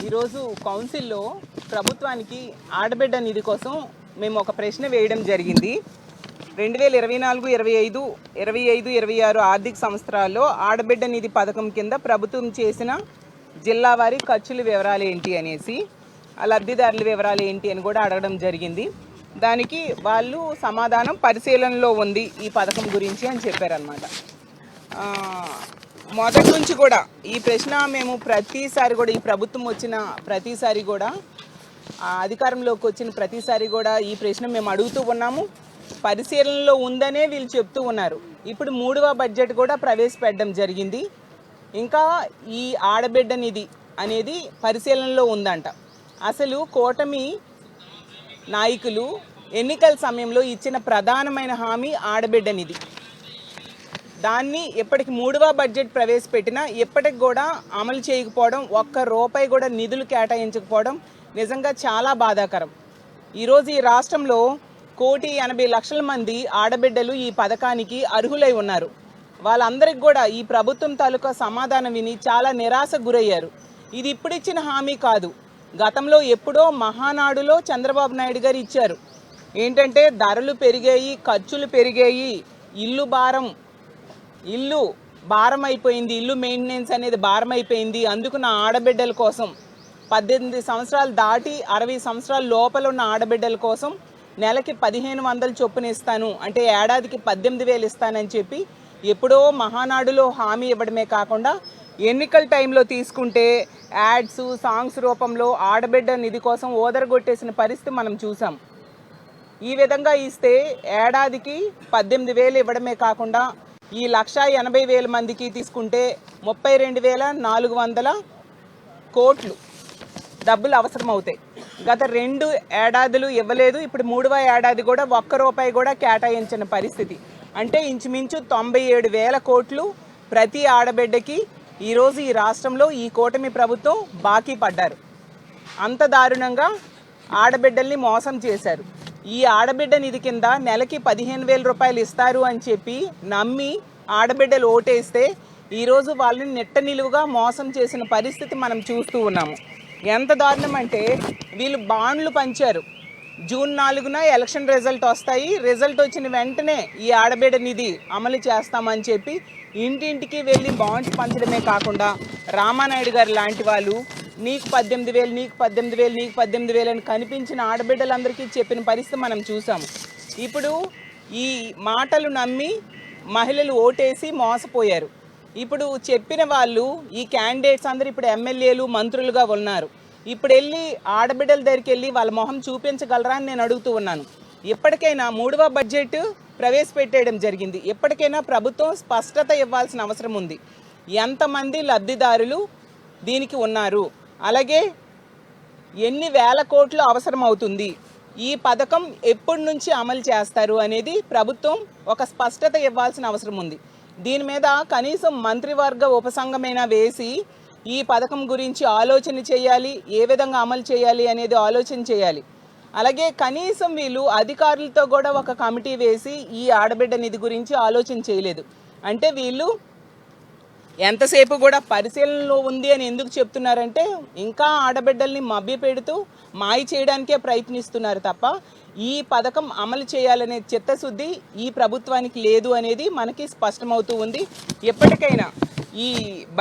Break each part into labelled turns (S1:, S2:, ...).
S1: ఈరోజు కౌన్సిల్లో ప్రభుత్వానికి ఆడబిడ్డ నిధి కోసం మేము ఒక ప్రశ్న వేయడం జరిగింది. 2024, 25, 25, 26 ఆర్థిక సంవత్సరాల్లో ఆడబిడ్డ నిధి పథకం కింద ప్రభుత్వం చేసిన జిల్లా వారి ఖర్చుల వివరాలు ఏంటి అనేసి, ఆ లబ్ధిదారుల వివరాలు ఏంటి అని కూడా అడగడం జరిగింది. దానికి వాళ్ళు సమాధానం పరిశీలనలో ఉంది ఈ పథకం గురించి అని చెప్పారనమాట. మొదటి నుంచి కూడా ఈ ప్రశ్న మేము ప్రతిసారి కూడా, ఈ ప్రభుత్వం వచ్చిన ప్రతిసారి కూడా, అధికారంలోకి వచ్చిన ప్రతిసారి కూడా ఈ ప్రశ్న మేము అడుగుతూ ఉన్నాము. పరిశీలనలో ఉందనే వీళ్ళు చెప్తూ ఉన్నారు. ఇప్పుడు 3వ బడ్జెట్ కూడా ప్రవేశపెట్టడం జరిగింది. ఇంకా ఈ ఆడబిడ్డ నిధి అనేది పరిశీలనలో ఉందంట. అసలు కూటమి నాయకులు ఎన్నికల సమయంలో ఇచ్చిన ప్రధానమైన హామీ ఆడబిడ్డ నిధి. దాన్ని ఎప్పటికి 3వ బడ్జెట్ ప్రవేశపెట్టినా ఎప్పటికి కూడా అమలు చేయకపోవడం, ఒక్క రూపాయి కూడా నిధులు కేటాయించకపోవడం నిజంగా చాలా బాధాకరం. ఈరోజు ఈ రాష్ట్రంలో 1,80,00,000 మంది ఆడబిడ్డలు ఈ పథకానికి అర్హులై ఉన్నారు. వాళ్ళందరికీ కూడా ఈ ప్రభుత్వం తాలూకా సమాధానం విని చాలా నిరాశకు గురయ్యారు. ఇది ఇప్పుడు ఇచ్చిన హామీ కాదు, గతంలో ఎప్పుడో మహానాడులో చంద్రబాబు నాయుడు గారు ఇచ్చారు. ఏంటంటే ధరలు పెరిగాయి, ఖర్చులు పెరిగాయి, ఇల్లు భారం అయిపోయింది, ఇల్లు మెయింటెనెన్స్ అనేది భారం అయిపోయింది. అందుకు నా ఆడబిడ్డల కోసం 18 సంవత్సరాలు దాటి 60 సంవత్సరాల లోపల ఉన్న ఆడబిడ్డల కోసం నెలకి 1,500 చొప్పున ఇస్తాను, అంటే ఏడాదికి 18,000 ఇస్తానని చెప్పి ఎప్పుడో మహానాడులో హామీ ఇవ్వడమే కాకుండా ఎన్నికల టైంలో తీసుకుంటే యాడ్స్, సాంగ్స్ రూపంలో ఆడబిడ్డ నిధి కోసం ఓదరగొట్టేసిన పరిస్థితి మనం చూసాం. ఈ విధంగా ఇస్తే ఏడాదికి 18,000 ఇవ్వడమే కాకుండా ఈ 1,80,000 మందికి తీసుకుంటే 32,400 కోట్లు డబ్బులు అవసరమవుతాయి. గత 2 ఏడాదులు ఇవ్వలేదు. ఇప్పుడు 3వ ఏడాది కూడా ఒక్క రూపాయి కూడా కేటాయించిన పరిస్థితి. అంటే ఇంచుమించు 97,000 కోట్లు ప్రతి ఆడబిడ్డకి ఈరోజు ఈ రాష్ట్రంలో ఈ కూటమి ప్రభుత్వం బాకీ పడ్డారు. అంత దారుణంగా ఆడబిడ్డల్ని మోసం చేశారు. ఈ ఆడబిడ్డ నిధి కింద నెలకి 15,000 రూపాయలు ఇస్తారు అని చెప్పి నమ్మి ఆడబిడ్డలు ఓటేస్తే ఈరోజు వాళ్ళని నెట్ట నిలువుగా మోసం చేసిన పరిస్థితి మనం చూస్తూ ఉన్నాము. ఎంత దారుణం అంటే వీళ్ళు బాండ్లు పంచారు. జూన్ 4న ఎలక్షన్ రిజల్ట్ వస్తాయి, రిజల్ట్ వచ్చిన వెంటనే ఈ ఆడబిడ్డ నిధి అమలు చేస్తామని చెప్పి ఇంటింటికి వెళ్ళి బాండ్స్ పంచడమే కాకుండా రామానాయుడు గారు లాంటి వాళ్ళు నీకు 18,000, నీకు 18,000, నీకు 18,000 అని కనిపించిన ఆడబిడ్డలందరికీ చెప్పిన పరిస్థితి మనం చూసాము. ఇప్పుడు ఈ మాటలు నమ్మి మహిళలు ఓటేసి మోసపోయారు. ఇప్పుడు చెప్పిన వాళ్ళు, ఈ క్యాండిడేట్స్ అందరూ ఇప్పుడు ఎమ్మెల్యేలు, మంత్రులుగా ఉన్నారు. ఇప్పుడు వెళ్ళి ఆడబిడ్డల దగ్గరికి వెళ్ళి వాళ్ళ మొహం చూపించగలరా అని నేను అడుగుతూ ఉన్నాను. ఎప్పటికైనా 3వ బడ్జెట్ ప్రవేశపెట్టేయడం జరిగింది. ఎప్పటికైనా ప్రభుత్వం స్పష్టత ఇవ్వాల్సిన అవసరం ఉంది. ఎంతమంది లబ్ధిదారులు దీనికి ఉన్నారు, అలాగే ఎన్ని వేల కోట్లు అవసరం అవుతుంది, ఈ పథకం ఎప్పటి నుంచి అమలు చేస్తారు అనేది ప్రభుత్వం ఒక స్పష్టత ఇవ్వాల్సిన అవసరం ఉంది. దీని మీద కనీసం మంత్రివర్గ ఉపసంఘమైనా వేసి ఈ పథకం గురించి ఆలోచన చేయాలి, ఏ విధంగా అమలు చేయాలి అనేది ఆలోచన చేయాలి. అలాగే కనీసం వీళ్ళు అధికారులతో కూడా ఒక కమిటీ వేసి ఈ ఆడబిడ్డ నిధి గురించి ఆలోచన చేయలేదు. అంటే వీళ్ళు ఎంతసేపు కూడా పరిశీలనలో ఉంది అని ఎందుకు చెప్తున్నారంటే ఇంకా ఆడబిడ్డల్ని మభ్యపెడుతూ మాయ చేయడానికే ప్రయత్నిస్తున్నారు తప్ప ఈ పథకం అమలు చేయాలనే చిత్తశుద్ధి ఈ ప్రభుత్వానికి లేదు అనేది మనకి స్పష్టమవుతూ ఉంది. ఎప్పటికైనా ఈ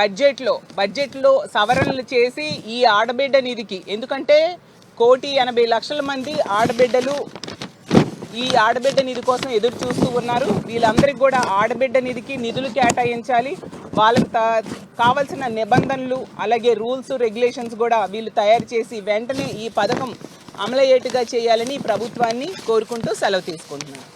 S1: బడ్జెట్లో సవరణలు చేసి ఈ ఆడబిడ్డ నిధికి, ఎందుకంటే 1,80,00,000 మంది ఆడబిడ్డలు ఈ ఆడబిడ్డ నిధి కోసం ఎదురు చూస్తూ ఉన్నారు. వీళ్ళందరికీ కూడా ఆడబిడ్డ నిధికి నిధులు కేటాయించాలి. వాళ్ళకి కావాల్సిన నిబంధనలు, అలాగే రూల్స్, రెగ్యులేషన్స్ కూడా వీళ్ళు తయారు చేసి వెంటనే ఈ పథకం అమలయ్యేట్టుగా చేయాలని ప్రభుత్వాన్ని కోరుకుంటూ సెలవు తీసుకుంటున్నాను.